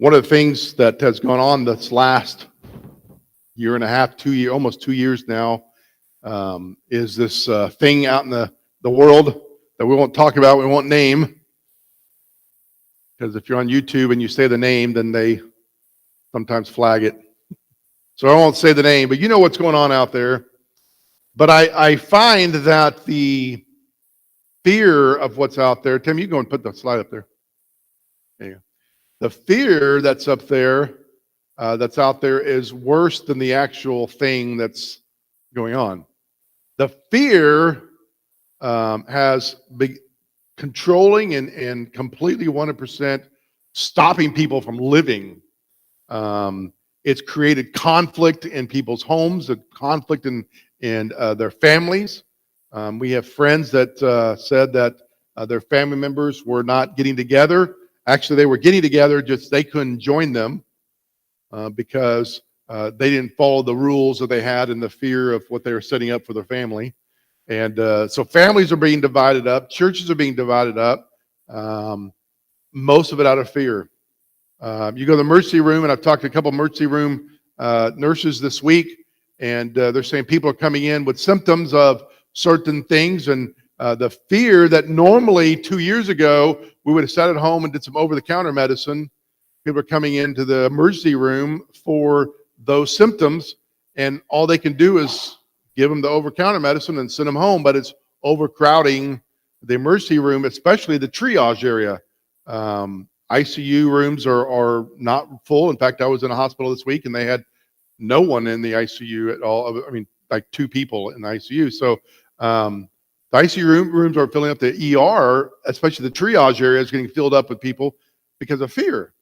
One of the things that has gone on this last year and a half, almost 2 years now, is this thing out in the world that we won't talk about, we won't name, because if you're on YouTube and you say the name, then they sometimes flag it. So I won't say the name, but you know what's going on out there. But I find that the fear of what's out there, Tim, you go and put the slide up there. There you go. The fear that's up there, that's out there, is worse than the actual thing that's going on. The fear has been controlling and completely 100% stopping people from living. It's created conflict in people's homes, a conflict in their families. We have friends that said that their family members were not getting together. Actually, they were getting together, just they couldn't join them because they didn't follow the rules that they had in the fear of what they were setting up for their family. And so families are being divided up. Churches are being divided up. Most of it out of fear. You go to the emergency room, and I've talked to a couple of emergency room nurses this week, and they're saying people are coming in with symptoms of certain things, and the fear that normally 2 years ago we would have sat at home and did some over-the-counter medicine. People are coming into the emergency room for those symptoms, and all they can do is give them the over-the-counter medicine and send them home, but it's overcrowding the emergency room, especially the triage area. ICU rooms are not full. In fact, I was in a hospital this week, and they had no one in the ICU at all. I mean, like 2 people in the ICU. So the ICU rooms are filling up. The ER, especially the triage area, is getting filled up with people because of fear.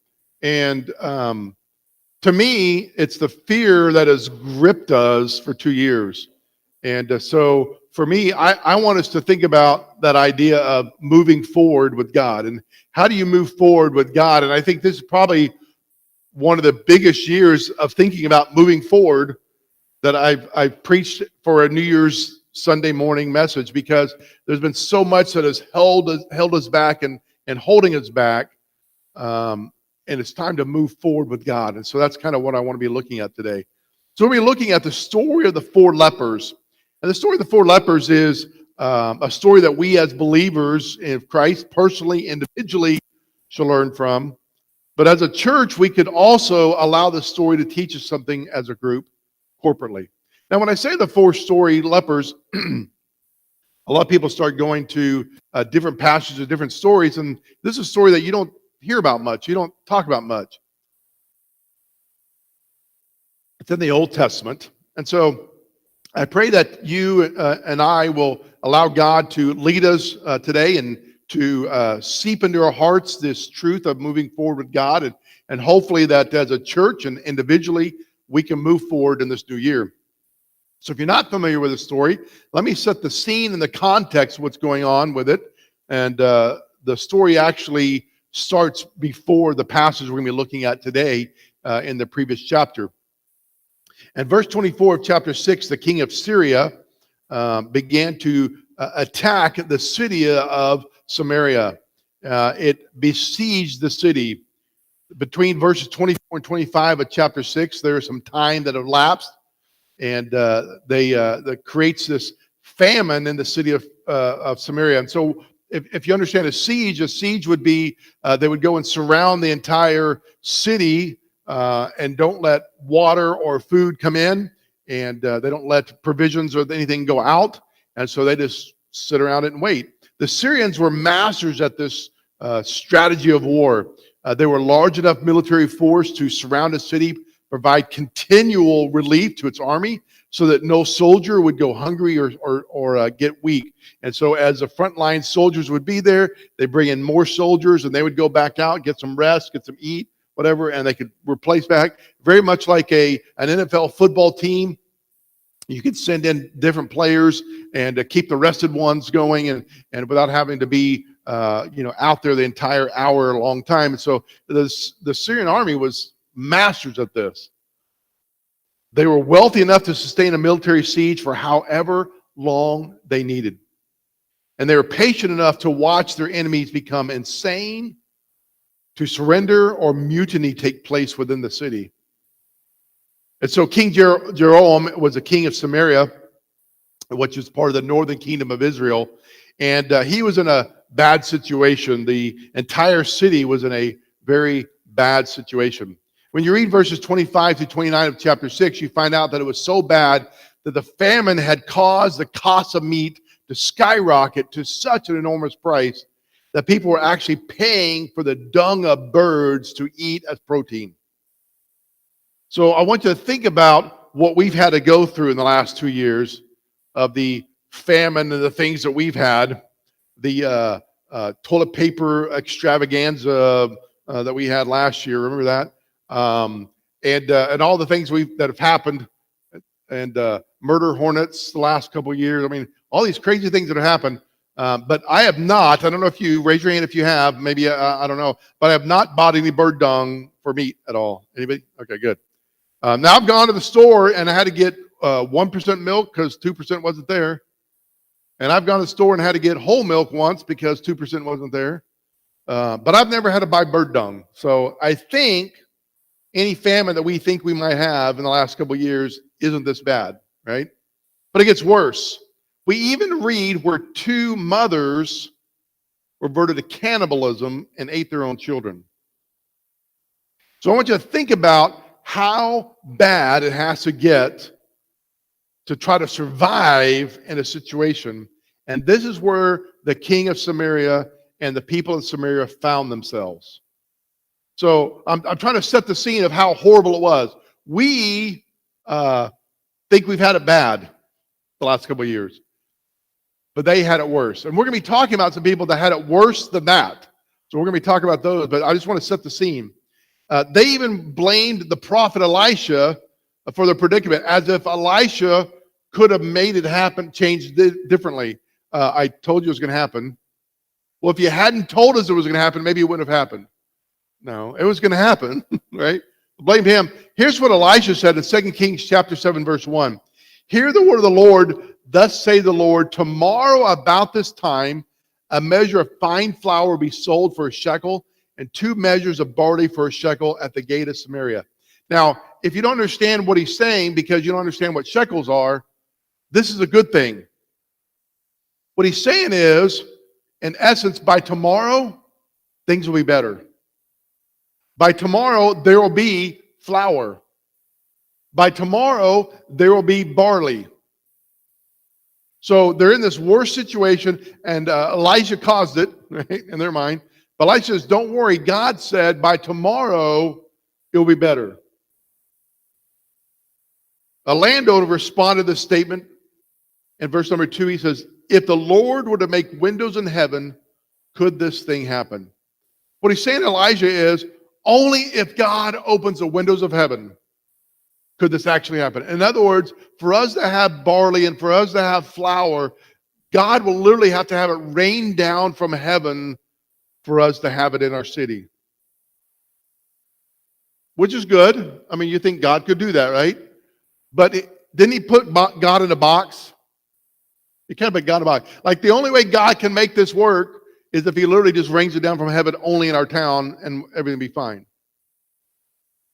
And to me, it's the fear that has gripped us for 2 years. And so for me, I want us to think about that idea of moving forward with God. And how do you move forward with God? And I think this is probably one of the biggest years of thinking about moving forward that I've preached for a New Year's Sunday morning message, because there's been so much that has held us back and holding us back. And it's time to move forward with God. And so that's kind of what I want to be looking at today. So we'll be looking at the story of the 4 lepers. And the story of the 4 lepers is a story that we as believers in Christ, personally, individually, should learn from. But as a church, we could also allow this story to teach us something as a group, corporately. Now, when I say the 4 lepers, a lot of people start going to different passages of different stories, and this is a story that you don't hear about much. You don't talk about much. It's in the Old Testament. And so I pray that you and I will allow God to lead us today and to seep into our hearts this truth of moving forward with God, and hopefully that as a church and individually, we can move forward in this new year. So if you're not familiar with the story, let me set the scene and the context of what's going on with it. And the story actually starts before the passage we're going to be looking at today in the previous chapter. And verse 24 of chapter 6, the king of Syria began to attack the city of Samaria. It besieged the city. Between verses 24 and 25 of chapter 6, there is some time that elapsed, and that creates this famine in the city of Samaria. And so if you understand a siege would be they would go and surround the entire city and don't let water or food come in, and they don't let provisions or anything go out, and so they just sit around it and wait. The Syrians were masters at this strategy of war. They were large enough military force to surround a city, provide continual relief to its army so that no soldier would go hungry or get weak. And so as the frontline soldiers would be there, they bring in more soldiers, and they would go back out, get some rest, get some eat, whatever, and they could replace back. Very much like an NFL football team. You could send in different players and keep the rested ones going, and without having to be out there the entire hour a long time. And so the Syrian army was masters at this. They were wealthy enough to sustain a military siege for however long they needed. And they were patient enough to watch their enemies become insane to surrender or mutiny take place within the city. And so King Jeroboam was a king of Samaria, which is part of the northern kingdom of Israel. And he was in a bad situation. The entire city was in a very bad situation. When you read verses 25 to 29 of chapter 6, you find out that it was so bad that the famine had caused the cost of meat to skyrocket to such an enormous price that people were actually paying for the dung of birds to eat as protein. So I want you to think about what we've had to go through in the last 2 years of the famine and the things that we've had, the toilet paper extravaganza that we had last year. Remember that? And all the things that have happened, and murder hornets the last couple of years. I mean, all these crazy things that have happened. But I have not. I don't know if you raise your hand if you have. Maybe I don't know. But I have not bought any bird dung for meat at all. Anybody? Okay, good. Now I've gone to the store and I had to get 1% milk because 2% wasn't there. And I've gone to the store and had to get whole milk once because 2% wasn't there. But I've never had to buy bird dung. So I think any famine that we think we might have in the last couple of years isn't this bad, right? But it gets worse. We even read where 2 mothers reverted to cannibalism and ate their own children. So I want you to think about how bad it has to get to try to survive in a situation. And this is where the king of Samaria and the people of Samaria found themselves. So I'm trying to set the scene of how horrible it was. We think we've had it bad the last couple of years, but they had it worse. And we're going to be talking about some people that had it worse than that. So we're going to be talking about those, but I just want to set the scene. They even blamed the prophet Elisha for the predicament, as if Elisha could have made it happen, changed differently. I told you it was going to happen. Well, if you hadn't told us it was going to happen, maybe it wouldn't have happened. No, it was going to happen, right? Blame him. Here's what Elisha said in 2 Kings chapter 7, verse 1. Hear the word of the Lord, thus say the Lord, tomorrow about this time, a measure of fine flour will be sold for a shekel, and 2 measures of barley for a shekel at the gate of Samaria. Now, if you don't understand what he's saying because you don't understand what shekels are, this is a good thing. What he's saying is, in essence, by tomorrow, things will be better. By tomorrow, there will be flour. By tomorrow, there will be barley. So they're in this worst situation, and Elijah caused it, right, in their mind. But Elijah says, don't worry. God said by tomorrow, it will be better. A landowner responded to this statement. In verse number 2, he says, if the Lord were to make windows in heaven, could this thing happen? What he's saying to Elijah is, only if God opens the windows of heaven could this actually happen. In other words, for us to have barley and for us to have flour, God will literally have to have it rain down from heaven for us to have it in our city. Which is good. I mean, you think God could do that, right? But didn't he put God in a box? He can't put God in a box. Like the only way God can make this work is if he literally just rains it down from heaven only in our town and everything will be fine.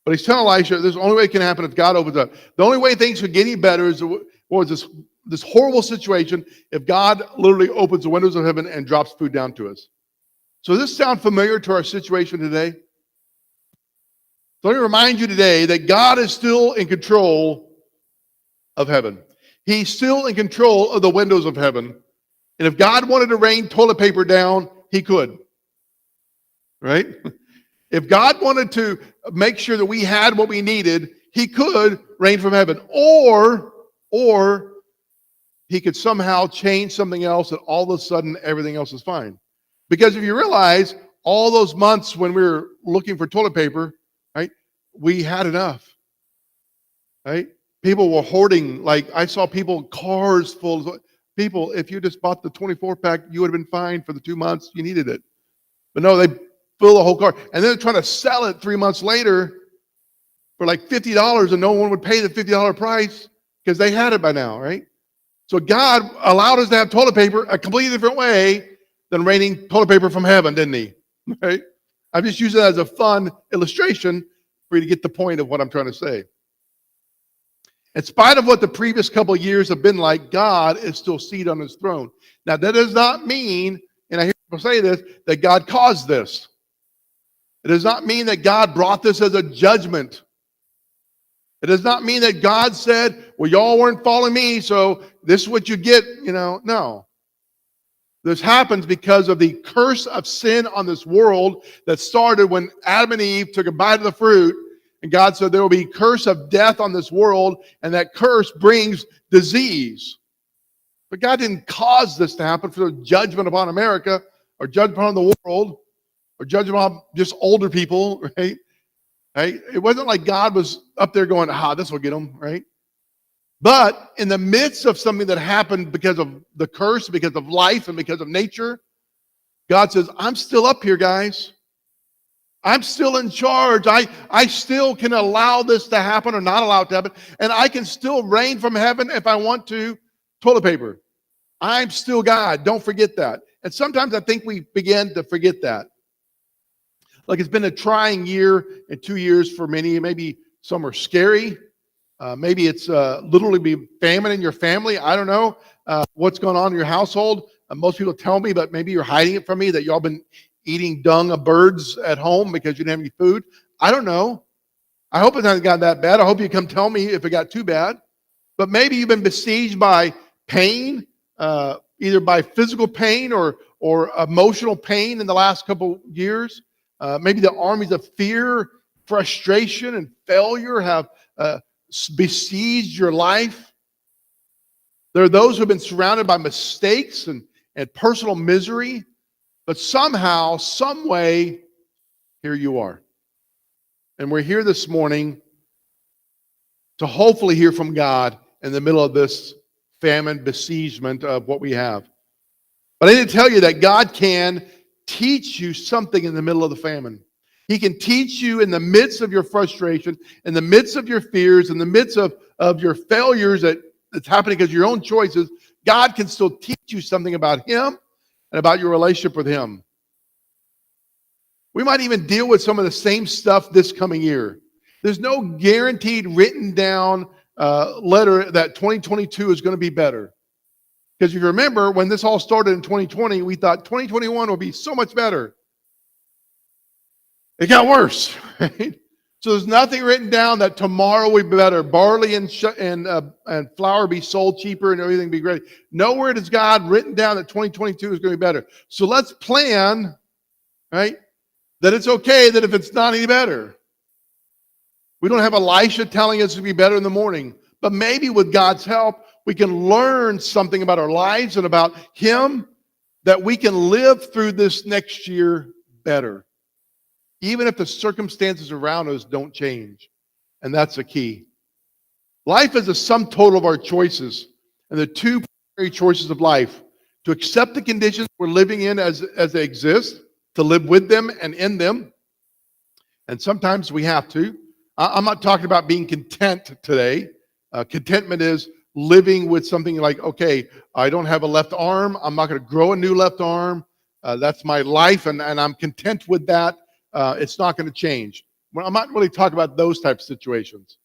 But he's telling Elisha, this is the only way it can happen if God opens up. The only way things could get any better is this horrible situation if God literally opens the windows of heaven and drops food down to us. So does this sound familiar to our situation today? So let me remind you today that God is still in control of heaven. He's still in control of the windows of heaven. And if God wanted to rain toilet paper down, he could. Right? If God wanted to make sure that we had what we needed, he could rain from heaven. Or he could somehow change something else and all of a sudden everything else is fine. Because if you realize all those months when we were looking for toilet paper, right, we had enough. Right? People were hoarding. Like I saw people, cars full of people. If you just bought the 24-pack, you would have been fine for the 2 months you needed it. But no, they fill the whole car. And then they're trying to sell it 3 months later for like $50, and no one would pay the $50 price because they had it by now, right? So God allowed us to have toilet paper a completely different way than raining toilet paper from heaven, didn't he? Right? I'm just using it as a fun illustration for you to get the point of what I'm trying to say. In spite of what the previous couple of years have been like, God is still seated on his throne. Now, that does not mean, and I hear people say this, that God caused this. It does not mean that God brought this as a judgment. It does not mean that God said, well, y'all weren't following me, so this is what you get, No. This happens because of the curse of sin on this world that started when Adam and Eve took a bite of the fruit, and God said there will be curse of death on this world, and that curse brings disease. But God didn't cause this to happen for judgment upon America, or judgment upon the world, or judgment upon just older people, right? It wasn't like God was up there going, this will get them, right? But in the midst of something that happened because of the curse, because of life, and because of nature, God says, I'm still up here, guys. I'm still in charge. I still can allow this to happen or not allow it to happen. And I can still rain from heaven if I want to. Toilet paper. I'm still God. Don't forget that. And sometimes I think we begin to forget that. Like it's been a trying year and 2 years for many. Maybe some are scary. Maybe it's literally be famine in your family. I don't know what's going on in your household. Most people tell me, but maybe you're hiding it from me, that y'all been eating dung of birds at home because you didn't have any food. I don't know. I hope it hasn't gotten that bad. I hope you come tell me if it got too bad. But maybe you've been besieged by pain, either by physical pain or emotional pain in the last couple years. Maybe the armies of fear, frustration, and failure have besieged your life. There are those who have been surrounded by mistakes and personal misery, but somehow, some way, here you are. And we're here this morning to hopefully hear from God in the middle of this famine besiegement of what we have. But I need to tell you that God can teach you something in the middle of the famine. He can teach you in the midst of your frustration, in the midst of your fears, in the midst of your failures that's happening because of your own choices. God can still teach you something about Him and about your relationship with Him. We might even deal with some of the same stuff this coming year. There's no guaranteed written down letter that 2022 is going to be better. Because if you remember, when this all started in 2020, we thought 2021 will be so much better. It got worse, right? So there's nothing written down that tomorrow will be better. Barley and flour be sold cheaper and everything be great. Nowhere does God written down that 2022 is going to be better. So let's plan, right, that it's okay that if it's not any better. We don't have Elisha telling us to be better in the morning. But maybe with God's help, we can learn something about our lives and about Him that we can live through this next year better. Even if the circumstances around us don't change. And that's the key. Life is a sum total of our choices. And the two primary choices of life: to accept the conditions we're living in as they exist, to live with them and in them. And sometimes we have to. I'm not talking about being content today. Contentment is living with something like, okay, I don't have a left arm. I'm not going to grow a new left arm. That's my life, and I'm content with that. It's not going to change. Well, I'm not really talking about those types of situations.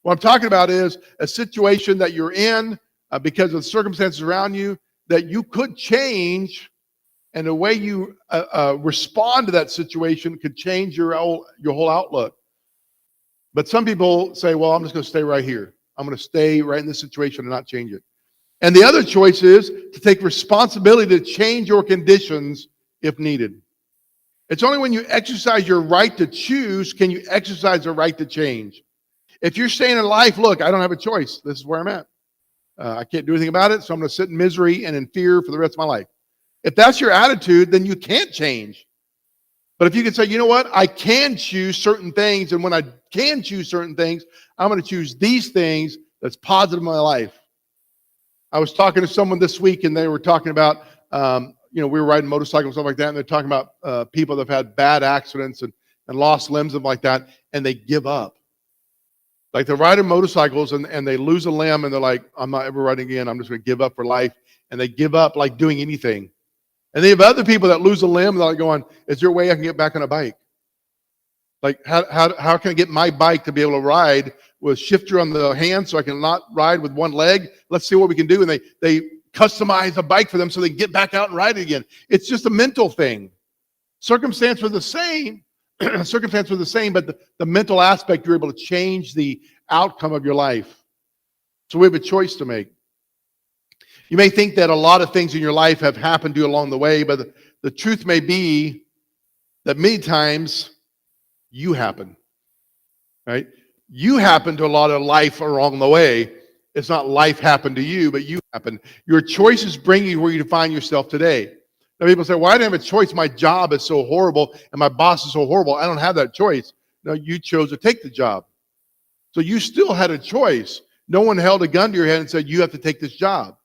What I'm talking about is a situation that you're in because of the circumstances around you that you could change, and the way you respond to that situation could change your whole outlook. But some people say, well, I'm just going to stay right here. I'm going to stay right in this situation and not change it. And the other choice is to take responsibility to change your conditions if needed. It's only when you exercise your right to choose can you exercise the right to change. If you're saying in life, look, I don't have a choice. This is where I'm at. I can't do anything about it, so I'm going to sit in misery and in fear for the rest of my life. If that's your attitude, then you can't change. But if you can say, you know what, I can choose certain things, and when I can choose certain things, I'm going to choose these things that's positive in my life. I was talking to someone this week, and they were talking about, we were riding motorcycles and stuff like that, and they're talking about people that have had bad accidents and lost limbs and like that, and they give up. Like they're riding motorcycles and they lose a limb, and they're like, I'm not ever riding again. I'm just going to give up for life. And they give up like doing anything. And then you have other people that lose a limb, they're like going, is there a way I can get back on a bike? Like, how can I get my bike to be able to ride with a shifter on the hand so I can not ride with one leg? Let's see what we can do. And they customize a bike for them so they can get back out and ride it again. It's just a mental thing. Circumstance was the same. Circumstance was the same, but the mental aspect, you're able to change the outcome of your life. So we have a choice to make. You may think that a lot of things in your life have happened to you along the way, but the truth may be that many times you happen, right? You happen to a lot of life along the way. It's not life happened to you, but you happen. Your choices bring you where you find yourself today. Now people say, well, I didn't have a choice. My job is so horrible and my boss is so horrible. I don't have that choice. No, you chose to take the job. So you still had a choice. No one held a gun to your head and said, you have to take this job.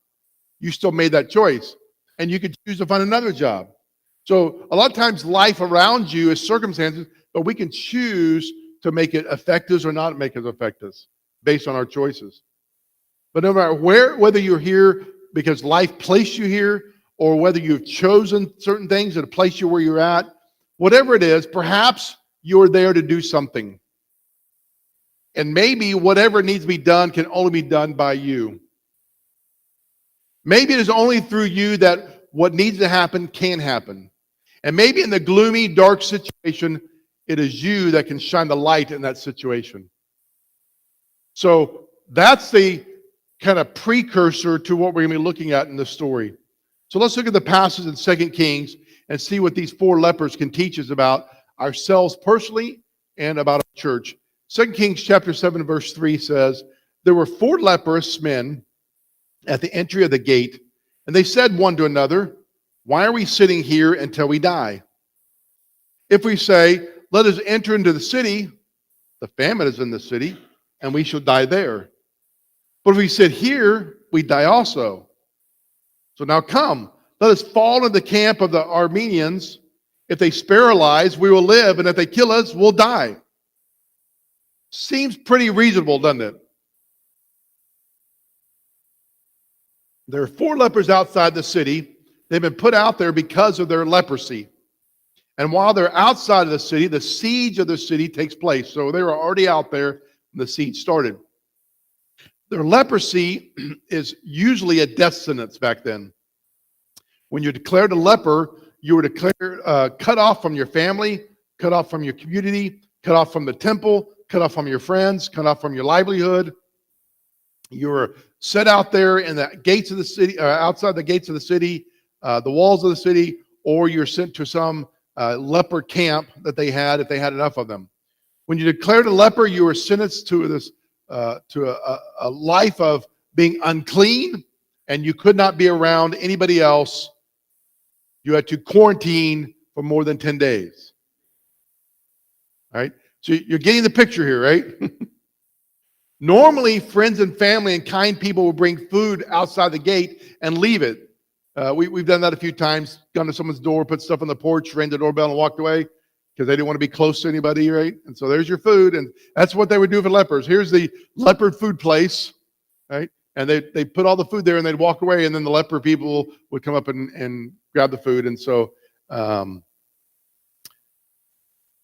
You still made that choice. And you could choose to find another job. So a lot of times life around you is circumstances, but we can choose to make it affect us or not make it affect us based on our choices. But no matter whether you're here because life placed you here or whether you've chosen certain things that place you where you're at, whatever it is, perhaps you're there to do something. And maybe whatever needs to be done can only be done by you. Maybe it is only through you that what needs to happen can happen. And maybe in the gloomy, dark situation, it is you that can shine the light in that situation. So that's the kind of precursor to what we're going to be looking at in this story. So let's look at the passage in 2 Kings and see what these 4 lepers can teach us about ourselves personally and about our church. 2 Kings chapter 7 verse 3 says, there were 4 leprous men at the entry of the gate, and they said one to another, why are we sitting here until we die? If we say, let us enter into the city, the famine is in the city, and we shall die there. But if we sit here, we die also. So now come, let us fall into the camp of the Arameans. If they spare our lives, we will live, and if they kill us, we'll die. Seems pretty reasonable, doesn't it? There are 4 lepers outside the city. They've been put out there because of their leprosy. And while they're outside of the city, the siege of the city takes place. So they were already out there when the siege started. Their leprosy is usually a death sentence back then. When you're declared a leper, you were declared cut off from your family, cut off from your community, cut off from the temple, cut off from your friends, cut off from your livelihood. You were set out there in the gates of the city, outside the gates of the city, the walls of the city, or you're sent to some leper camp that they had if they had enough of them. When you declared a leper, you were sentenced to this a life of being unclean, and you could not be around anybody else. You had to quarantine for more than 10 days. All right? So you're getting the picture here, right? Normally, friends and family and kind people will bring food outside the gate and leave it. We've done that a few times, gone to someone's door, put stuff on the porch, rang the doorbell, and walked away because they didn't want to be close to anybody, right? And so there's your food, and that's what they would do for lepers. Here's the leopard food place, right? And they put all the food there, and they'd walk away, and then the leper people would come up and grab the food. And so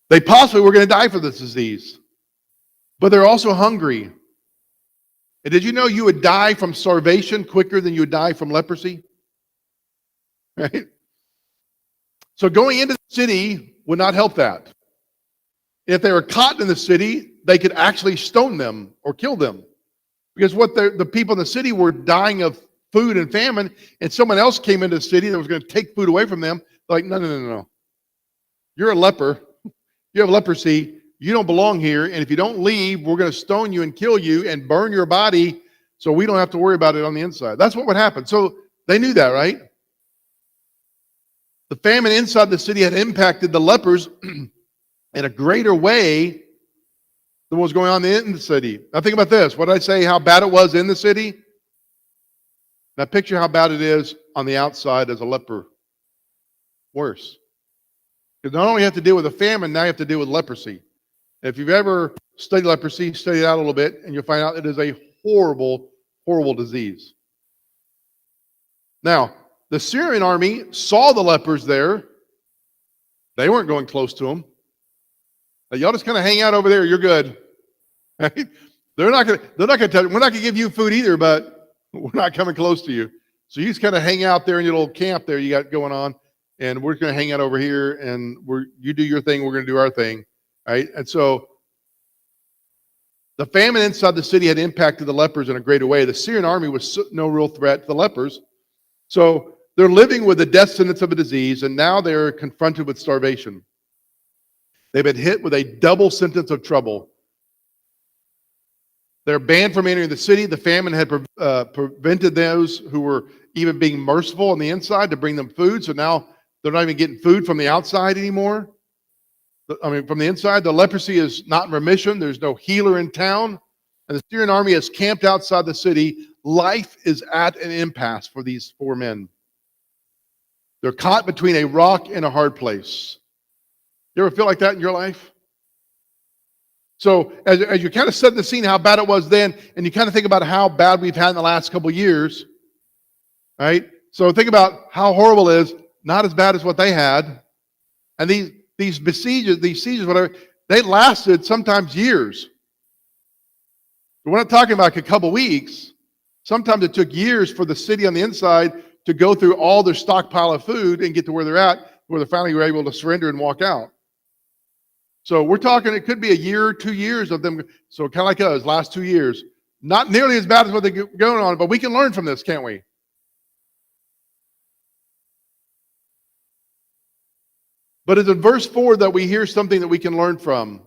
they possibly were going to die for this disease, but they're also hungry. And did you know you would die from starvation quicker than you would die from leprosy? Right? So going into the city would not help that. If they were caught in the city, they could actually stone them or kill them. Because what the people in the city were dying of food and famine, and someone else came into the city that was going to take food away from them. They're like, no. You're a leper. You have leprosy. You don't belong here. And if you don't leave, we're going to stone you and kill you and burn your body so we don't have to worry about it on the inside. That's what would happen. So they knew that, right? The famine inside the city had impacted the lepers in a greater way than what was going on in the city. Now think about this. What did I say how bad it was in the city? Now picture how bad it is on the outside as a leper. Worse. Because not only you have to deal with a famine, now you have to deal with leprosy. If you've ever studied leprosy, study it out a little bit, and you'll find out it is a horrible, horrible disease. Now, The Syrian army saw the lepers there. They weren't going close to them. Y'all just kind of hang out over there. You're good. Right? They're not going to touch. We're not going to give you food either, but we're not coming close to you. So you just kind of hang out there in your little camp there you got going on, and we're going to hang out over here, and you do your thing. We're going to do our thing, right? And so the famine inside the city had impacted the lepers in a greater way. The Syrian army was no real threat to the lepers. So they're living with the death sentence of a disease, and now they're confronted with starvation. They've been hit with a double sentence of trouble. They're banned from entering the city. The famine had prevented those who were even being merciful on the inside to bring them food. So now they're not even getting food from the outside anymore. From the inside, the leprosy is not in remission. There's no healer in town. And the Syrian army is camped outside the city. Life is at an impasse for these four men. They're caught between a rock and a hard place. You ever feel like that in your life? So as you kind of set the scene how bad it was then, and you kind of think about how bad we've had in the last couple of years, right? So think about how horrible it is, not as bad as what they had. And these sieges, whatever, they lasted sometimes years. We're not talking about a couple weeks. Sometimes it took years for the city on the inside to go through all their stockpile of food and get to where they're at, where they finally were able to surrender and walk out. So we're talking, it could be a year, 2 years of them. So kind of like us, last 2 years. Not nearly as bad as what they're going on, but we can learn from this, can't we? But it's in verse 4 that we hear something that we can learn from.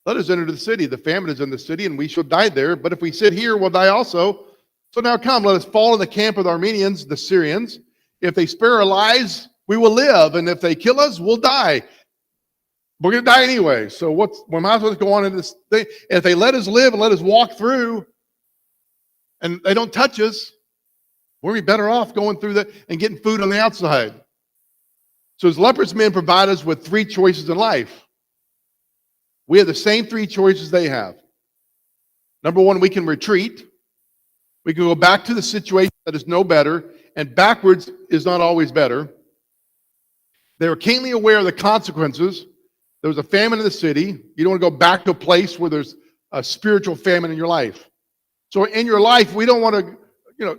Let us enter the city. The famine is in the city, and we shall die there. But if we sit here, we'll die also. So now come, let us fall in the camp of the Armenians, the Syrians. If they spare our lives, we will live. And if they kill us, we'll die. We're going to die anyway. So we might as well go on in this thing. If they let us live and let us walk through, and they don't touch us, we'll be better off going through that and getting food on the outside. So as lepers men provide us with 3 choices in life. We have the same 3 choices they have. Number 1, we can retreat. We can go back to the situation that is no better, and backwards is not always better. They were keenly aware of the consequences. There was a famine in the city. You don't want to go back to a place where there's a spiritual famine in your life. So in your life, we don't want to,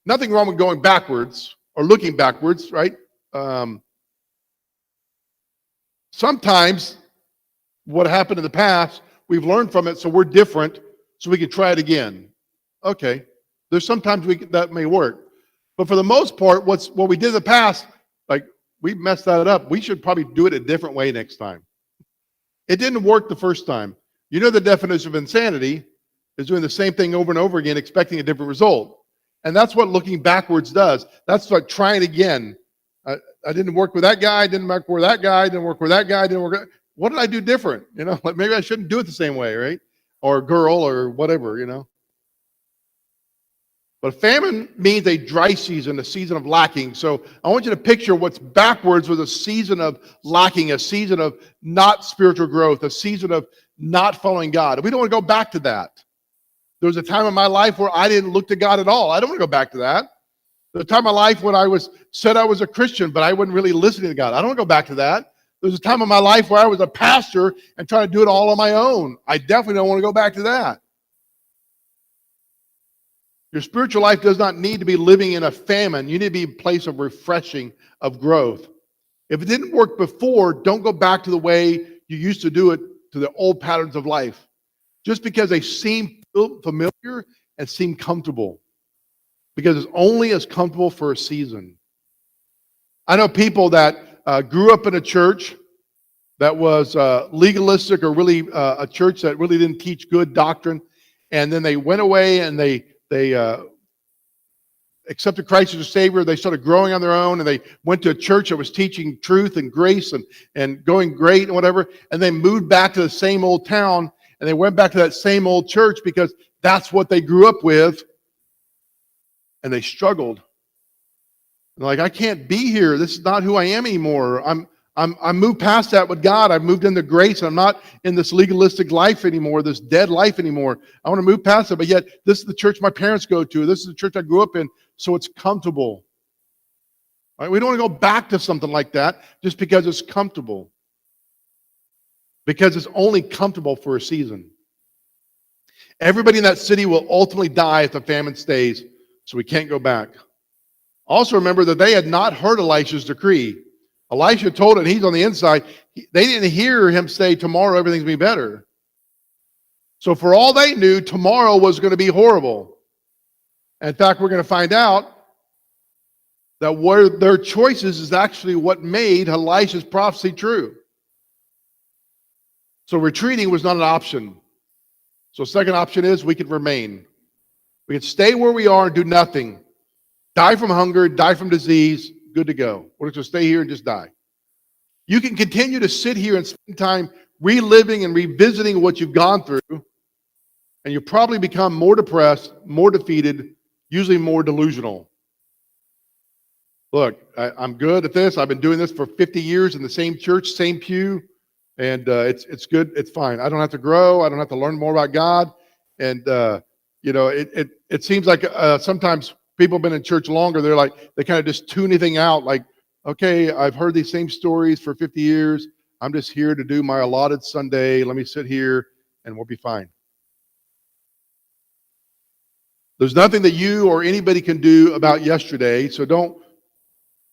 nothing wrong with going backwards or looking backwards, right? Sometimes what happened in the past, we've learned from it, so we're different, so we can try it again. Okay, there's sometimes that may work. But for the most part, what we did in the past, like we messed that up. We should probably do it a different way next time. It didn't work the first time. You know the definition of insanity is doing the same thing over and over again, expecting a different result. And that's what looking backwards does. That's like trying again. I didn't work with that guy, didn't work with that guy, didn't work with that guy, didn't work. What did I do different? Like maybe I shouldn't do it the same way, right? Or girl or whatever, But famine means a dry season, a season of lacking. So I want you to picture what's backwards was a season of lacking, a season of not spiritual growth, a season of not following God. We don't want to go back to that. There was a time in my life where I didn't look to God at all. I don't want to go back to that. There's a time in my life when I said I was a Christian, but I wasn't really listening to God. I don't want to go back to that. There's a time in my life where I was a pastor and trying to do it all on my own. I definitely don't want to go back to that. Your spiritual life does not need to be living in a famine. You need to be in a place of refreshing, of growth. If it didn't work before, don't go back to the way you used to do it, to the old patterns of life. Just because they seem familiar and seem comfortable. Because it's only as comfortable for a season. I know people that grew up in a church that was legalistic or really a church that really didn't teach good doctrine. And then they went away and they accepted Christ as a Savior. They started growing on their own, and they went to a church that was teaching truth and grace and going great and whatever. And they moved back to the same old town, and they went back to that same old church because that's what they grew up with. And they struggled. And like, I can't be here. This is not who I am anymore. I moved past that with God. I've moved into grace. I'm not in this legalistic life anymore, this dead life anymore. I want to move past it, but yet this is the church my parents go to. This is the church I grew up in, so it's comfortable. Right? We don't want to go back to something like that just because it's comfortable. Because it's only comfortable for a season. Everybody in that city will ultimately die if the famine stays, so we can't go back. Also remember that they had not heard Elisha's decree. Elisha told it, he's on the inside. They didn't hear him say, tomorrow everything's going to be better. So for all they knew, tomorrow was going to be horrible. In fact, we're going to find out that their choices is actually what made Elisha's prophecy true. So retreating was not an option. So second option is we could remain. We could stay where we are and do nothing. Die from hunger, die from disease, good to go. We're just going to stay here and just die. You can continue to sit here and spend time reliving and revisiting what you've gone through, and you'll probably become more depressed, more defeated, usually more delusional. Look, I'm good at this. I've been doing this for 50 years in the same church, same pew. And it's good. It's fine. I don't have to grow. I don't have to learn more about God. And it seems like sometimes people have been in church longer. They're like they kind of just tune anything out. Like, okay, I've heard these same stories for 50 years. I'm just here to do my allotted Sunday. Let me sit here, and we'll be fine. There's nothing that you or anybody can do about yesterday. So don't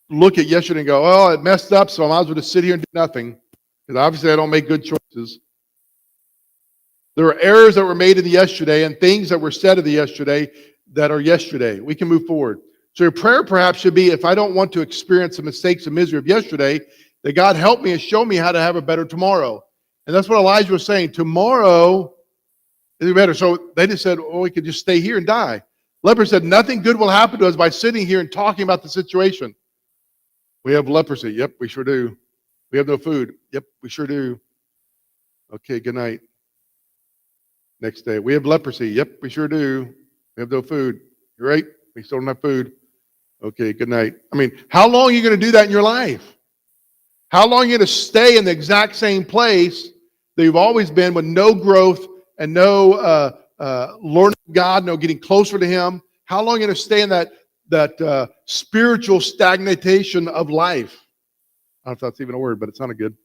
look at yesterday and go, "Oh, it messed up, so I might as well just sit here and do nothing." Because obviously I don't make good choices. There are errors that were made in the yesterday and things that were said of the yesterday that are yesterday. We can move forward. So your prayer perhaps should be, if I don't want to experience the mistakes and misery of yesterday, that God help me and show me how to have a better tomorrow. And that's what Elijah was saying. Tomorrow is better. So they just said, oh, we could just stay here and die. Lepers said, nothing good will happen to us by sitting here and talking about the situation. We have leprosy. Yep, we sure do. We have no food. Yep, we sure do. Okay, good night. Next day, we have leprosy. Yep, we sure do. We have no food. You're right. We still don't have food. Okay, good night. I mean, how long are you going to do that in your life? How long are you going to stay in the exact same place that you've always been with no growth and no learning God, no getting closer to Him? How long are you going to stay in that spiritual stagnation of life? I don't know if that's even a word, but it sounded good.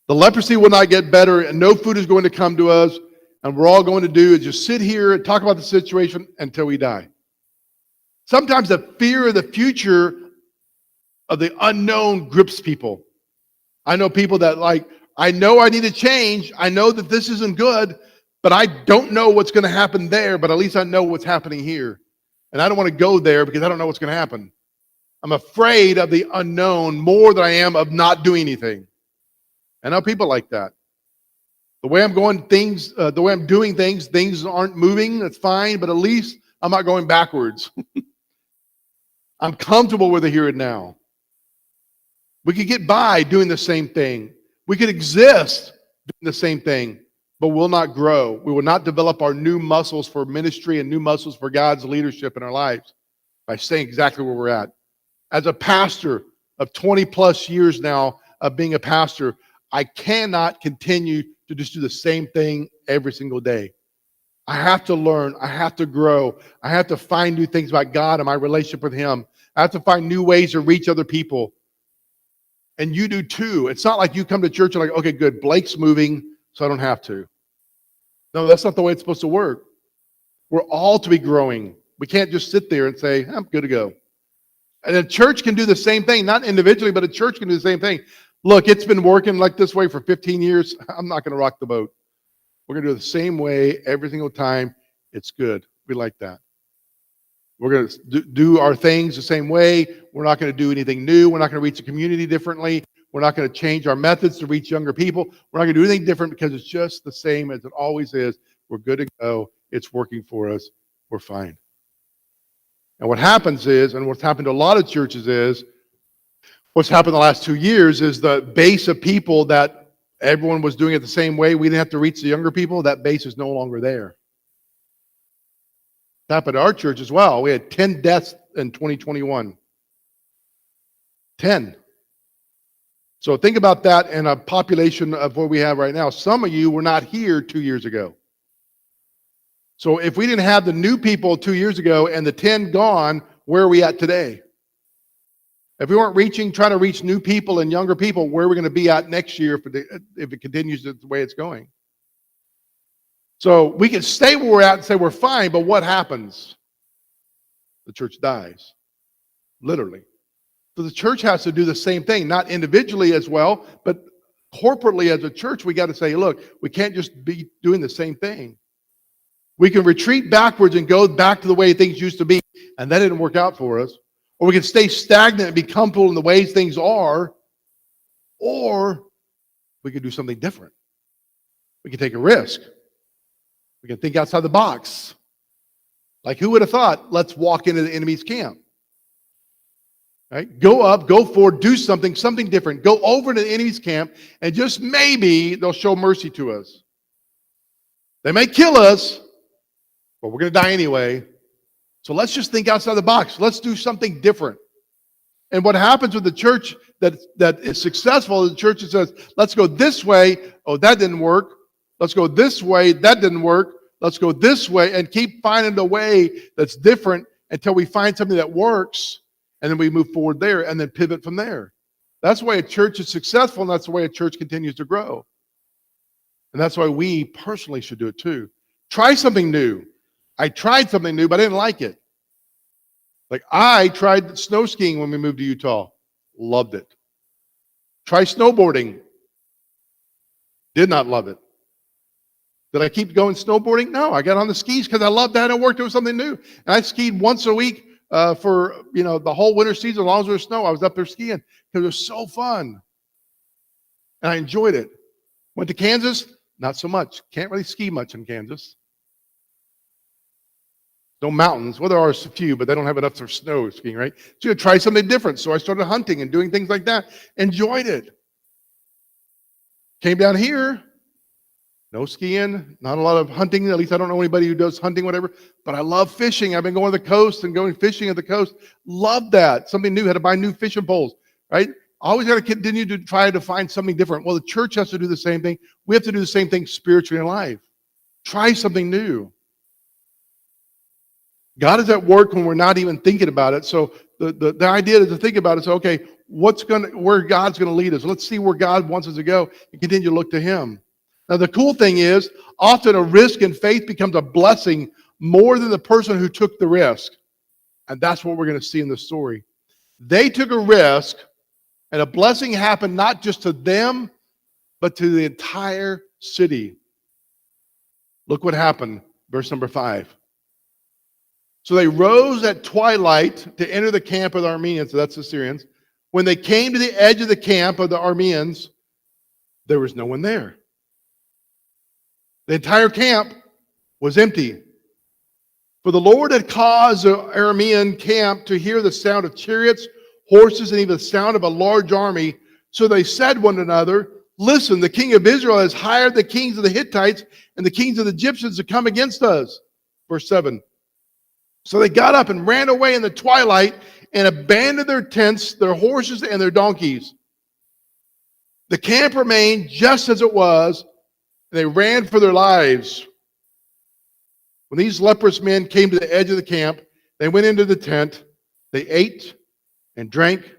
The leprosy will not get better, and no food is going to come to us, and we're all going to do is just sit here and talk about the situation until we die. Sometimes the fear of the future of the unknown grips people. I know people that I know I need to change. I know that this isn't good, but I don't know what's going to happen there, but at least I know what's happening here. And I don't want to go there because I don't know what's going to happen. I'm afraid of the unknown more than I am of not doing anything. I know people like that. The way I'm doing things aren't moving. That's fine, but at least I'm not going backwards. I'm comfortable with the here and now. We could get by doing the same thing. We could exist doing the same thing, but we'll not grow. We will not develop our new muscles for ministry and new muscles for God's leadership in our lives by staying exactly where we're at. As a pastor of 20 plus years now of being a pastor, I cannot continue to just do the same thing every single day. I have to learn. I have to grow. I have to find new things about God and my relationship with Him. I have to find new ways to reach other people. And you do too. It's not like you come to church and like, okay, good, Blake's moving, so I don't have to. No, that's not the way it's supposed to work. We're all to be growing. We can't just sit there and say, I'm good to go. And a church can do the same thing, not individually, but a church can do the same thing. Look, it's been working like this way for 15 years. I'm not going to rock the boat. We're going to do it the same way every single time. It's good. We like that. We're going to do our things the same way. We're not going to do anything new. We're not going to reach the community differently. We're not going to change our methods to reach younger people. We're not going to do anything different because it's just the same as it always is. We're good to go. It's working for us. We're fine. And what happens is, and what's happened to a lot of churches is, what's happened the last 2 years is the base of people that everyone was doing it the same way. We didn't have to reach the younger people. That base is no longer there. It happened to our church as well. We had 10 deaths in 2021. 10. So think about that in a population of what we have right now. Some of you were not here 2 years ago. So if we didn't have the new people 2 years ago and the 10 gone, where are we at today? If we weren't trying to reach new people and younger people, where are we going to be at next year if it continues the way it's going? So we can stay where we're at and say we're fine, but what happens? The church dies, literally. So the church has to do the same thing, not individually as well, but corporately as a church, we got to say, look, we can't just be doing the same thing. We can retreat backwards and go back to the way things used to be, and that didn't work out for us. Or we can stay stagnant and be comfortable in the ways things are, or we can do something different. We can take a risk. We can think outside the box. Like, who would have thought, let's walk into the enemy's camp? Right? Go up, go forward, do something different. Go over to the enemy's camp, and just maybe they'll show mercy to us. They may kill us, but we're going to die anyway. So let's just think outside the box. Let's do something different. And what happens with the church that is successful is the church that says, let's go this way. Oh, that didn't work. Let's go this way. That didn't work. Let's go this way, and keep finding the way that's different until we find something that works, and then we move forward there and then pivot from there. That's why a church is successful, and that's the way a church continues to grow. And that's why we personally should do it too. Try something new. I tried something new, but I didn't like it. Like, I tried snow skiing when we moved to Utah. Loved it. Try snowboarding. Did not love it. Did I keep going snowboarding? No, I got on the skis because I loved that. It worked. It was something new. And I skied once a week for the whole winter season. As long as there was snow, I was up there skiing because it was so fun. And I enjoyed it. Went to Kansas, not so much. Can't really ski much in Kansas. No mountains. Well, there are a few, but they don't have enough for snow skiing, right? So you try something different. So I started hunting and doing things like that. Enjoyed it. Came down here. No skiing, not a lot of hunting. At least I don't know anybody who does hunting, whatever. But I love fishing. I've been going to the coast and going fishing at the coast. Love that. Something new. Had to buy new fishing poles, right? Always got to continue to try to find something different. Well, the church has to do the same thing. We have to do the same thing spiritually in life. Try something new. God is at work when we're not even thinking about it. So the idea is to think about it. So, okay, where God's going to lead us? Let's see where God wants us to go and continue to look to Him. Now, the cool thing is, often a risk in faith becomes a blessing more than the person who took the risk. And that's what we're going to see in the story. They took a risk, and a blessing happened not just to them, but to the entire city. Look what happened, verse number 5. So they rose at twilight to enter the camp of the Arameans, so that's the Syrians. When they came to the edge of the camp of the Arameans, there was no one there. The entire camp was empty. For the Lord had caused the Aramean camp to hear the sound of chariots, horses, and even the sound of a large army. So they said one to another, listen, the king of Israel has hired the kings of the Hittites and the kings of the Egyptians to come against us. Verse 7. So they got up and ran away in the twilight and abandoned their tents, their horses, and their donkeys. The camp remained just as it was, and they ran for their lives. When these leprous men came to the edge of the camp, they went into the tent. They ate and drank,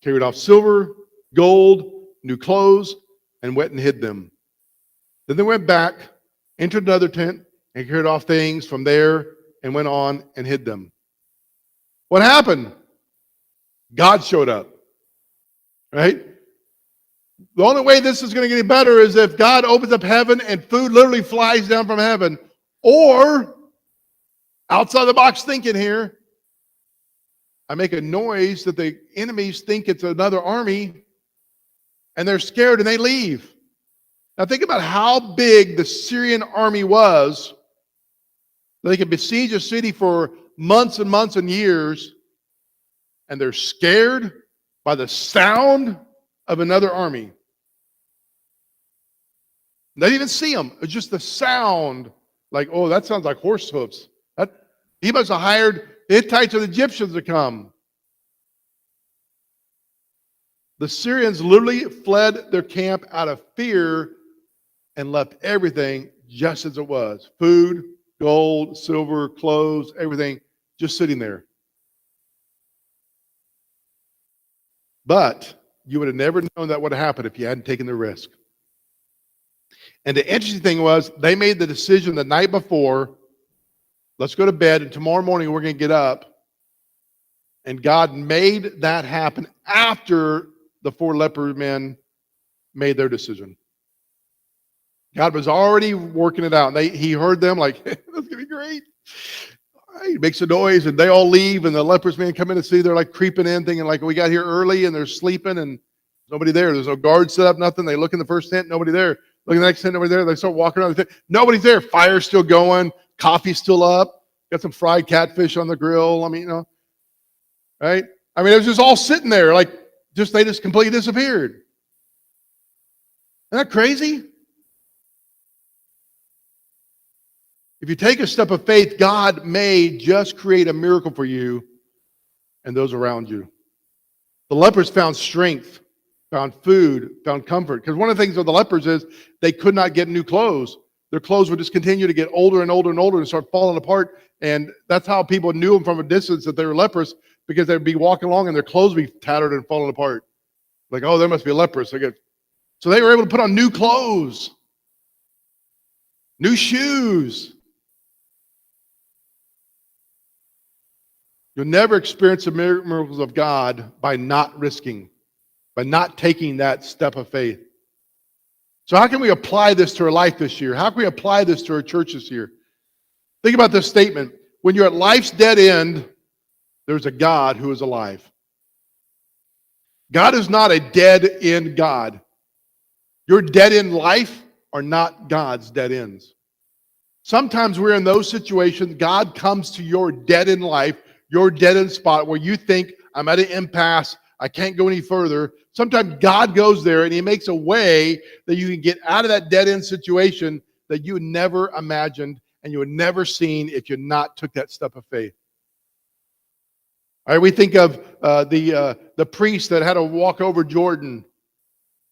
carried off silver, gold, new clothes, and went and hid them. Then they went back, entered another tent, and carried off things from there and went on and hid them. What happened? God showed up, right? The only way this is going to get any better is if God opens up heaven and food literally flies down from heaven. Or, outside the box thinking here, I make a noise that the enemies think it's another army, and they're scared and they leave. Now think about how big the Syrian army was. They could besiege a city for months and months and years, and they're scared by the sound of another army. They didn't even see them. It's just the sound. Like, oh, that sounds like horse hoofs. He must have hired the Hittites or the Egyptians to come. The Syrians literally fled their camp out of fear and left everything just as it was. Food, gold, silver, clothes, everything, just sitting there. But you would have never known that would have happened if you hadn't taken the risk. And the interesting thing was, they made the decision the night before, let's go to bed, and tomorrow morning we're going to get up. And God made that happen after the 4 leper men made their decision. God was already working it out. He heard them like, that's going to be great. He makes a noise, and they all leave, and the lepers men come in to see. They're like creeping in, thinking like, we got here early, and they're sleeping, and nobody there. There's no guard set up, nothing. They look in the first tent, nobody there. Look in the next tent, nobody there. They start walking around the tent. Nobody's there. Fire's still going. Coffee's still up. Got some fried catfish on the grill. I mean, right? I mean, it was just all sitting there, like they just completely disappeared. Isn't that crazy? If you take a step of faith, God may just create a miracle for you and those around you. The lepers found strength, found food, found comfort. Because one of the things with the lepers is they could not get new clothes. Their clothes would just continue to get older and older and older and start falling apart. And that's how people knew them from a distance that they were lepers, because they'd be walking along and their clothes would be tattered and falling apart. Like, oh, there must be a leper. So they were able to put on new clothes, new shoes. You'll never experience the miracles of God by not risking, by not taking that step of faith. So how can we apply this to our life this year? How can we apply this to our church this year? Think about this statement. When you're at life's dead end, there's a God who is alive. God is not a dead-end God. Your dead-end life are not God's dead ends. Sometimes we're in those situations. God comes to your dead-end life, your dead-end spot where you think, I'm at an impasse, I can't go any further. Sometimes God goes there and he makes a way that you can get out of that dead-end situation that you never imagined and you would never seen if you not took that step of faith. All right, we think of the priest that had to walk over Jordan,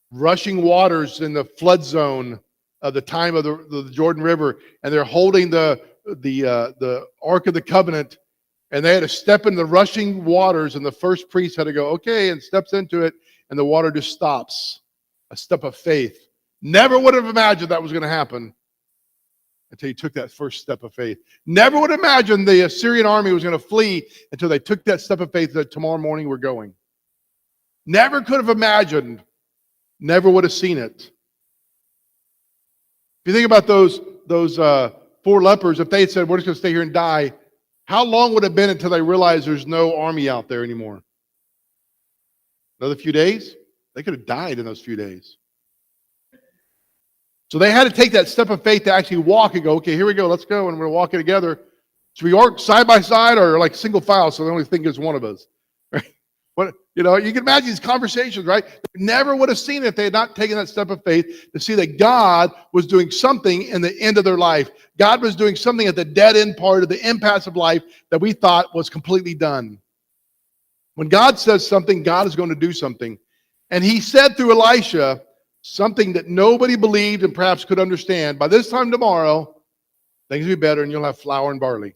rushing waters in the flood zone of the time of the Jordan River, and they're holding the Ark of the Covenant, and they had to step in the rushing waters, and the first priest had to go, okay, and steps into it, and the water just stops. A step of faith. Never would have imagined that was going to happen until he took that first step of faith. Never would have imagined the Syrian army was going to flee until they took that step of faith that tomorrow morning we're going. Never could have imagined. Never would have seen it. If you think about those 4 lepers, if they had said, we're just going to stay here and die, how long would it have been until they realized there's no army out there anymore? Another few days? They could have died in those few days. So they had to take that step of faith to actually walk and go, okay, here we go, let's go, and we're walking together. Should we walk side by side or like single file so the only thing is one of us? Right? What, you can imagine these conversations, right? They never would have seen it if they had not taken that step of faith to see that God was doing something in the end of their life. God was doing something at the dead end part of the impasse of life that we thought was completely done. When God says something, God is going to do something. And he said through Elisha something that nobody believed and perhaps could understand. By this time tomorrow, things will be better and you'll have flour and barley.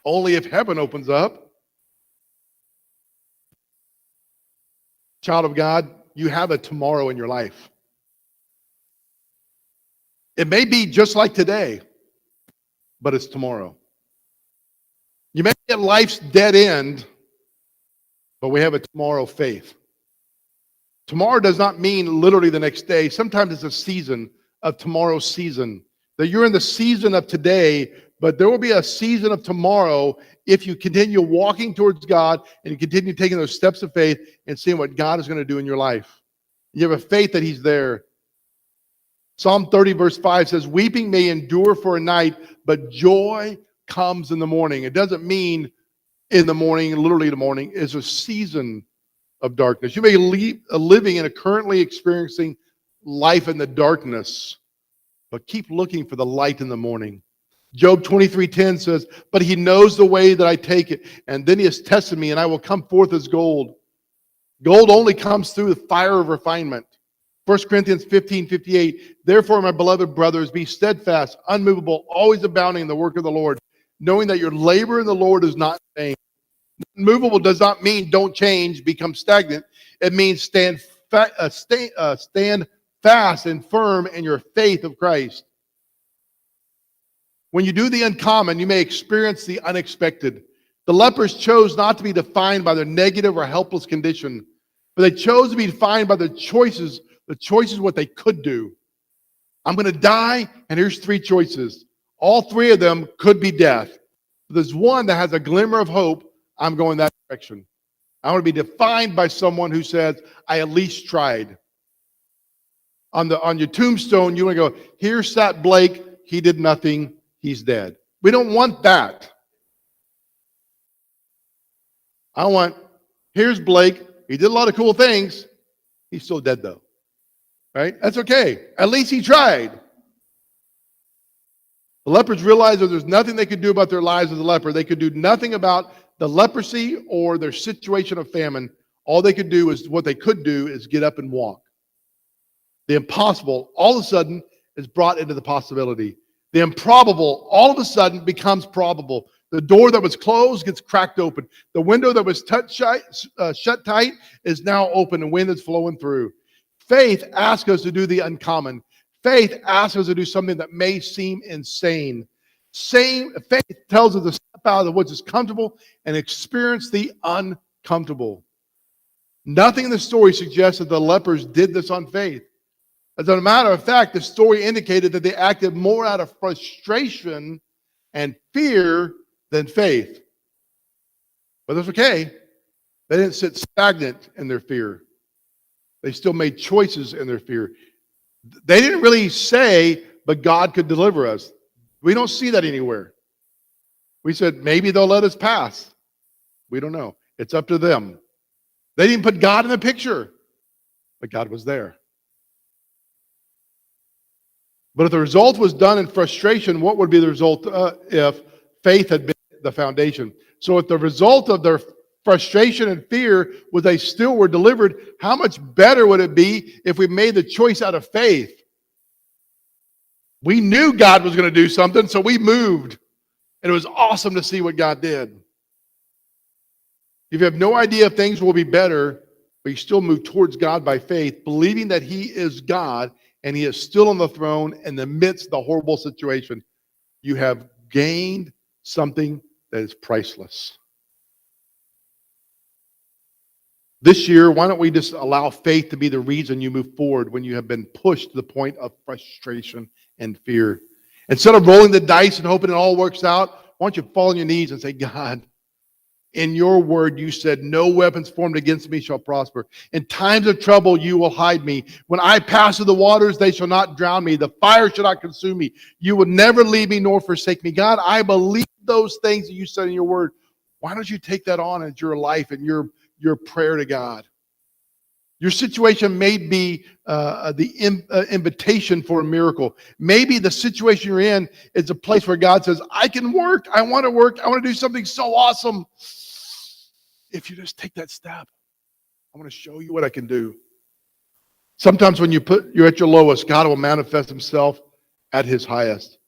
Only if heaven opens up. Child of God, you have a tomorrow in your life. It may be just like today, but it's tomorrow. You may be at life's dead end, but we have a tomorrow faith. Tomorrow does not mean literally the next day. Sometimes it's a season of tomorrow's season. That you're in the season of today, but there will be a season of tomorrow if you continue walking towards God and you continue taking those steps of faith and seeing what God is going to do in your life. You have a faith that he's there. Psalm 30 verse 5 says, weeping may endure for a night, but joy comes in the morning. It doesn't mean in the morning, literally the morning. It's a season of darkness. You may be living and currently experiencing life in the darkness, but keep looking for the light in the morning. Job 23:10 says, but he knows the way that I take it, and then he has tested me, and I will come forth as gold. Gold only comes through the fire of refinement. 1 Corinthians 15:58. Therefore, my beloved brothers, be steadfast, unmovable, always abounding in the work of the Lord, knowing that your labor in the Lord is not in vain. Unmovable does not mean don't change, become stagnant. It means stand fast and firm in your faith of Christ. When you do the uncommon, you may experience the unexpected. The lepers chose not to be defined by their negative or helpless condition, but they chose to be defined by the choices what they could do. I'm going to die, and here's three choices. All three of them could be death. But there's one that has a glimmer of hope. I'm going that direction. I want to be defined by someone who says, I at least tried. On your tombstone, you want to go, here sat Blake, he did nothing, he's dead. We don't want that. I want, here's Blake, he did a lot of cool things, he's still dead though. Right? That's okay. At least he tried. The lepers realized that there's nothing they could do about their lives as a leper. They could do nothing about the leprosy or their situation of famine. All they could do is, what they could do is get up and walk. The impossible, all of a sudden, is brought into the possibility. The improbable, all of a sudden, becomes probable. The door that was closed gets cracked open. The window that was shut tight is now open and wind is flowing through. Faith asks us to do the uncommon. Faith asks us to do something that may seem insane. Faith tells us to step out of what is comfortable and experience the uncomfortable. Nothing in the story suggests that the lepers did this on faith. As a matter of fact, the story indicated that they acted more out of frustration and fear than faith. But that's okay. They didn't sit stagnant in their fear. They still made choices in their fear. They didn't really say, but God could deliver us. We don't see that anywhere. We said, maybe they'll let us pass. We don't know. It's up to them. They didn't put God in the picture, but God was there. But if the result was done in frustration, what would be the result if faith had been the foundation? So if the result of their frustration and fear was they still were delivered, how much better would it be if we made the choice out of faith? We knew God was going to do something, so we moved. And it was awesome to see what God did. If you have no idea if things will be better, but you still move towards God by faith, believing that He is God and He is still on the throne in the midst of the horrible situation, you have gained something that is priceless. This year, why don't we just allow faith to be the reason you move forward when you have been pushed to the point of frustration and fear? Instead of rolling the dice and hoping it all works out, why don't you fall on your knees and say, God, in your word, you said, no weapons formed against me shall prosper. In times of trouble, you will hide me. When I pass through the waters, they shall not drown me. The fire shall not consume me. You will never leave me nor forsake me. God, I believe those things that you said in your word. Why don't you take that on as your life and your prayer to God? Your situation may be the invitation for a miracle. Maybe the situation you're in is a place where God says, I can work. I want to do something so awesome. If you just take that step, I want to show you what I can do. Sometimes when you're at your lowest, God will manifest Himself at His highest.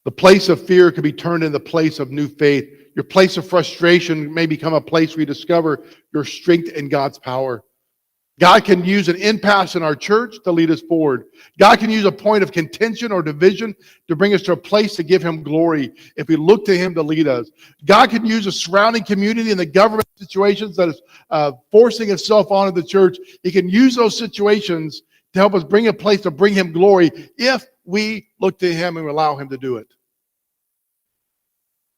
The place of fear can be turned into the place of new faith. Your place of frustration may become a place where you discover your strength in God's power. God can use an impasse in our church to lead us forward. God can use a point of contention or division to bring us to a place to give Him glory if we look to Him to lead us. God can use a surrounding community and the government situations that is forcing itself onto the church. He can use those situations to help us bring a place to bring Him glory if we look to Him and allow Him to do it.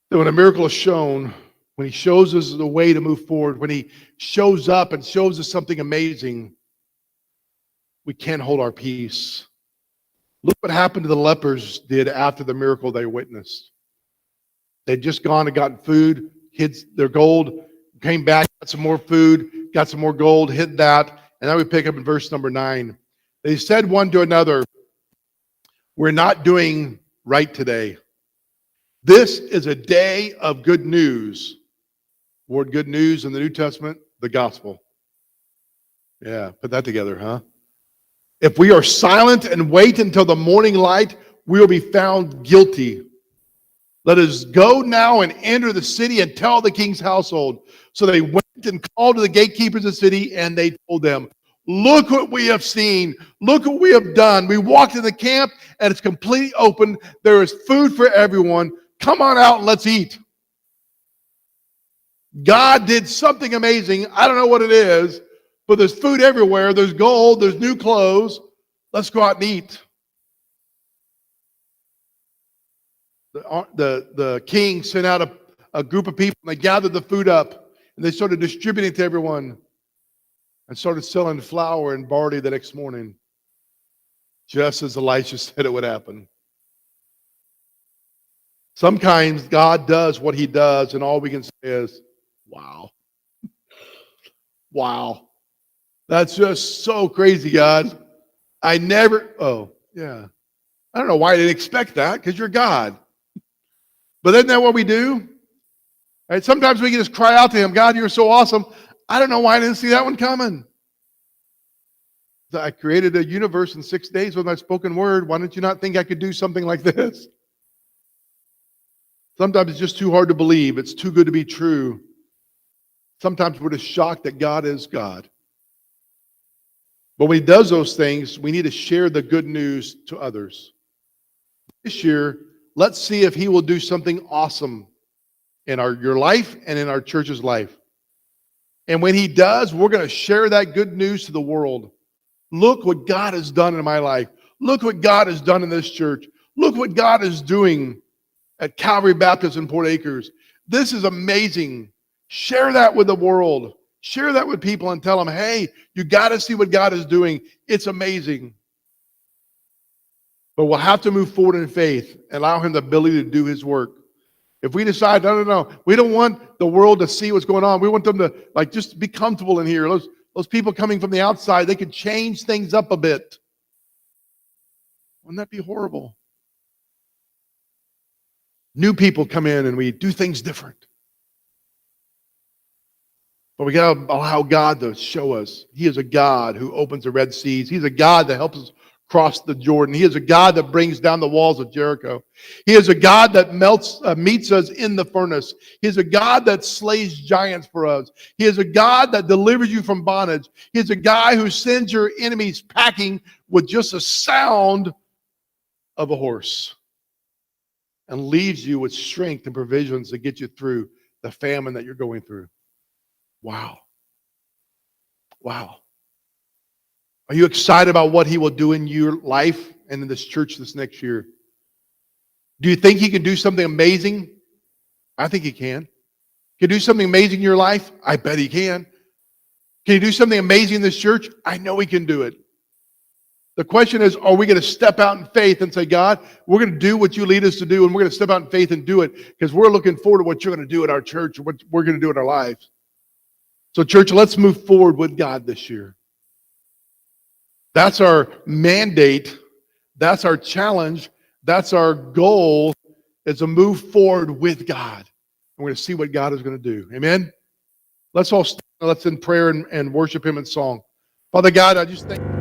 That when a miracle is shown, when He shows us the way to move forward, when He shows up and shows us something amazing, we can't hold our peace. Look what happened to the lepers did after the miracle they witnessed. They'd just gone and gotten food, hid their gold, came back, got some more food, got some more gold, hid that. And now we pick up in verse number 9. They said one to another, we're not doing right today. This is a day of good news. The word good news in the New Testament, the gospel. Yeah, put that together, huh? If we are silent and wait until the morning light, we will be found guilty. Let us go now and enter the city and tell the king's household. So they went and called to the gatekeepers of the city, and they told them, look what we have seen. Look what we have done. We walked in the camp, and it's completely open. There is food for everyone. Come on out and let's eat. God did something amazing. I don't know what it is, but there's food everywhere. There's gold. There's new clothes. Let's go out and eat. The king sent out a group of people, and they gathered the food up, and they started distributing it to everyone, and started selling flour and barley the next morning, just as Elisha said it would happen. Sometimes God does what he does, and all we can say is, wow. Wow. That's just so crazy, God. I don't know why I didn't expect that, because you're God. But isn't that what we do? Right? Sometimes we can just cry out to him, God, you're so awesome. I don't know why I didn't see that one coming. I created a universe in 6 days with my spoken word. Why don't you not think I could do something like this? Sometimes it's just too hard to believe. It's too good to be true. Sometimes we're just shocked that God is God. But when he does those things, we need to share the good news to others. This year, let's see if he will do something awesome in your life and in our church's life. And when he does, we're going to share that good news to the world. Look what God has done in my life. Look what God has done in this church. Look what God is doing at Calvary Baptist in Port Acres. This is amazing. Share that with the world. Share that with people and tell them, hey, you got to see what God is doing. It's amazing. But we'll have to move forward in faith and allow him the ability to do his work. If we decide, no, we don't want the world to see what's going on. We want them to just be comfortable in here. Those people coming from the outside, they could change things up a bit. Wouldn't that be horrible? New people come in and we do things different. But we got to allow God to show us. He is a God who opens the Red Seas. He's a God that helps us cross the Jordan. He is a God that brings down the walls of Jericho. He is a God that meets us in the furnace. He is a God that slays giants for us. He is a God that delivers you from bondage. He is a guy who sends your enemies packing with just a sound of a horse and leaves you with strength and provisions to get you through the famine that you're going through. Wow. Wow. Are you excited about what he will do in your life and in this church this next year? Do you think he can do something amazing? I think he can. Can he do something amazing in your life? I bet he can. Can he do something amazing in this church? I know he can do it. The question is, are we going to step out in faith and say, God, we're going to do what you lead us to do, and we're going to step out in faith and do it because we're looking forward to what you're going to do in our church, what we're going to do in our lives. So church, let's move forward with God this year. That's our mandate. That's our challenge. That's our goal, is to move forward with God. And we're going to see what God is going to do. Amen? Let's all stand. Let's in prayer and worship him in song. Father God, I just thank you.